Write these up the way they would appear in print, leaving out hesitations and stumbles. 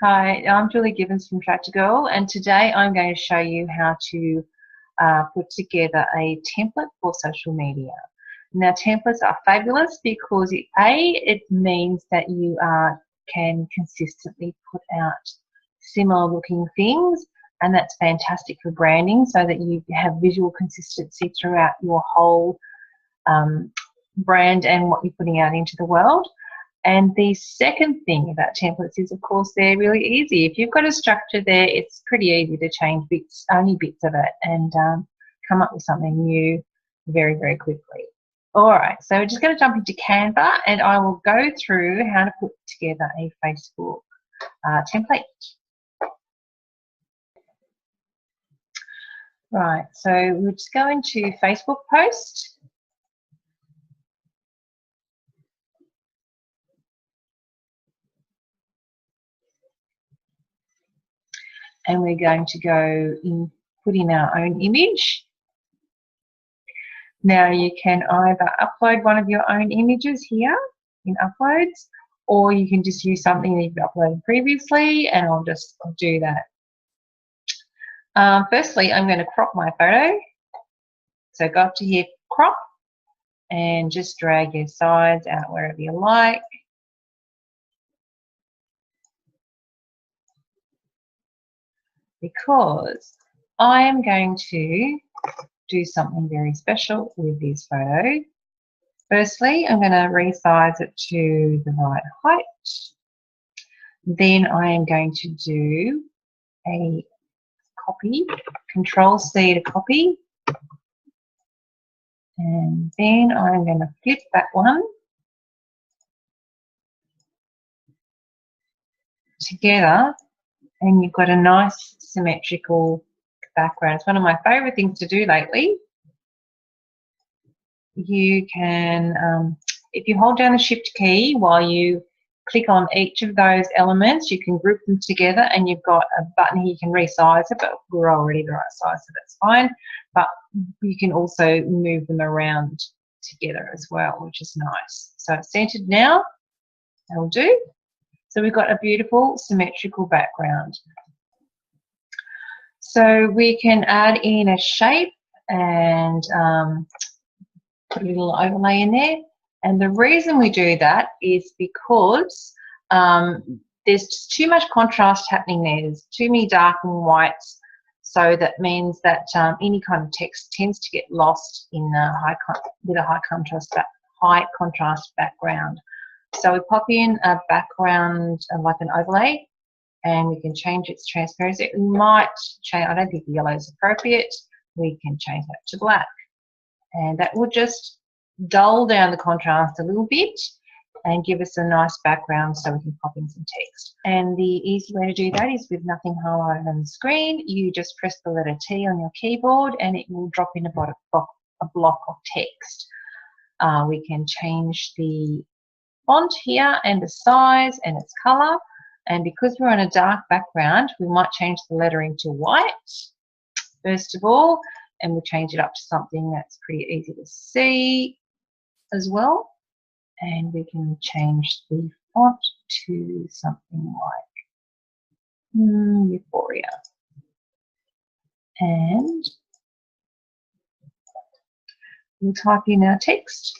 Hi, I'm Julie Gibbons from Track2Girl, and today I'm going to show you how to put together a template for social media. Now, templates are fabulous because it means that you can consistently put out similar looking things, and that's fantastic for branding so that you have visual consistency throughout your whole brand and what you're putting out into the world. And the second thing about templates is, of course, they're really easy. If you've got a structure there, it's pretty easy to change only bits of it, and come up with something new very, very quickly. All right, so we're just going to jump into Canva, and I will go through how to put together a Facebook template. Right, so we'll just go into Facebook post. And we're going to go in, put in our own image. Now you can either upload one of your own images here in uploads, or you can just use something that you've uploaded previously, and I'll do that. Firstly, I'm going to crop my photo. So go up to here, crop, and just drag your sides out wherever you like. Because I am going to do something very special with this photo. Firstly, I'm going to resize it to the right height. Then I am going to do a copy, Control-C to copy. And then I'm going to flip that one together, and you've got a nice symmetrical background. It's one of my favourite things to do lately. You can, if you hold down the Shift key while you click on each of those elements, you can group them together, and you've got a button here. You can resize it, but we're already the right size, so that's fine. But you can also move them around together as well, which is nice. So it's centered now. That'll do. So we've got a beautiful symmetrical background. So we can add in a shape and put a little overlay in there. And the reason we do that is because there's just too much contrast happening there. There's too many dark and whites. So that means that any kind of text tends to get lost in with a high contrast background. So we pop in a background like an overlay, and we can change its transparency. We might change, I don't think the yellow is appropriate. We can change that to black. And that will just dull down the contrast a little bit and give us a nice background so we can pop in some text. And the easy way to do that is with nothing highlighted on the screen. You just press the letter T on your keyboard, and it will drop in a block of text. We can change the font here and the size and its color. And because we're on a dark background, we might change the lettering to white first of all, and we'll change it up to something that's pretty easy to see as well. And we can change the font to something like Euphoria. And we'll type in our text.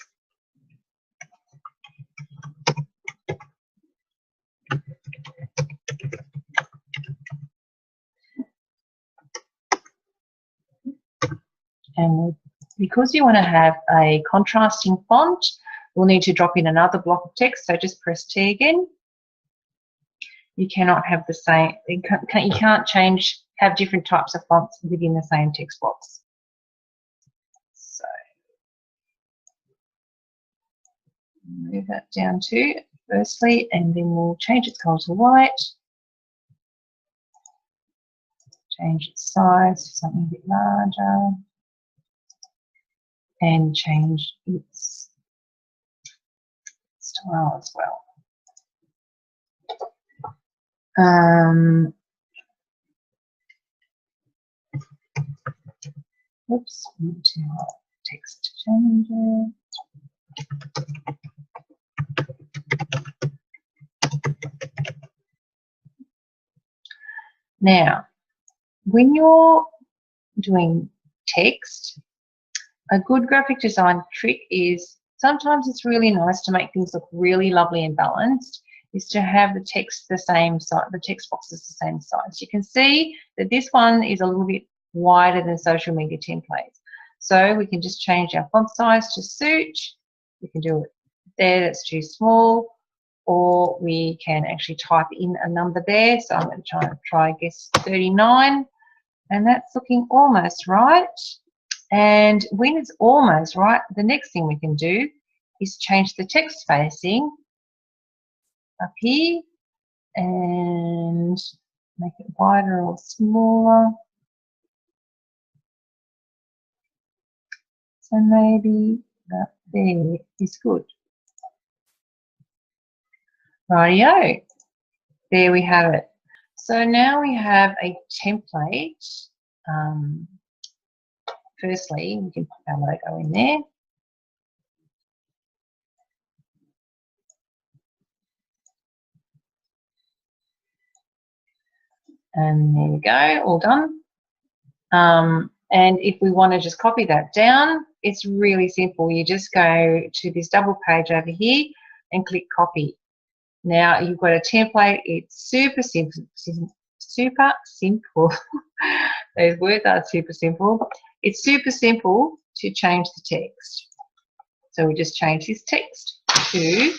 And because you want to have a contrasting font, we'll need to drop in another block of text. So just press T again. You cannot have the same, you can't have different types of fonts within the same text box. So move that down to firstly, and then we'll change its color to white. Change its size to something a bit larger. And change its style as well. Oops, need to text changer. Now, when you're doing text, a good graphic design trick is sometimes it's really nice to make things look really lovely and balanced, is to have the text the same size, the text boxes the same size. You can see that this one is a little bit wider than social media templates. So we can just change our font size to suit. We can do it there, that's too small, or we can actually type in a number there. So I'm going to try guess 39, and that's looking almost right. And when it's almost right, the next thing we can do is change the text spacing up here and make it wider or smaller. So maybe that there is good. Rightio, there we have it. So now we have a template. Firstly, we can put our logo in there. And there we go, all done. And if we want to just copy that down, it's really simple. You just go to this double page over here and click copy. Now you've got a template. It's super simple. Super simple. Those words are super simple. It's super simple to change the text. So we just change this text to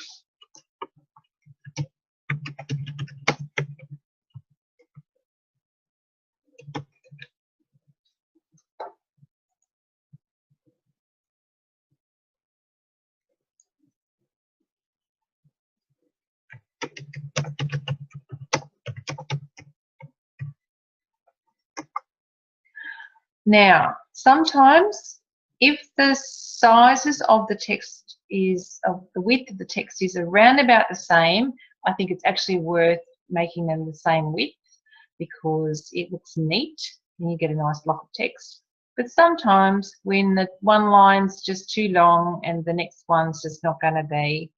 now, sometimes if the sizes of the text of the width of the text is around about the same, I think it's actually worth making them the same width because it looks neat and you get a nice block of text. But sometimes when the one line's just too long and the next one's just not going to be,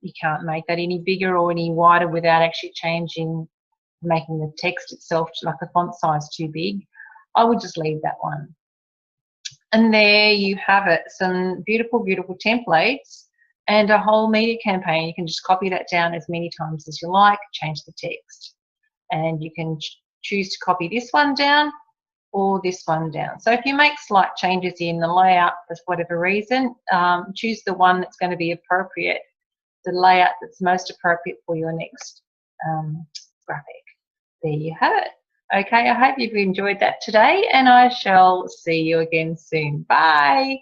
you can't make that any bigger or any wider without actually making the text itself like a font size too big. I would just leave that one. And there you have it, some beautiful, beautiful templates and a whole media campaign. You can just copy that down as many times as you like, change the text. And you can choose to copy this one down or this one down. So if you make slight changes in the layout for whatever reason, choose the one that's going to be appropriate, the layout that's most appropriate for your next graphic. There you have it. Okay, I hope you've enjoyed that today, and I shall see you again soon. Bye.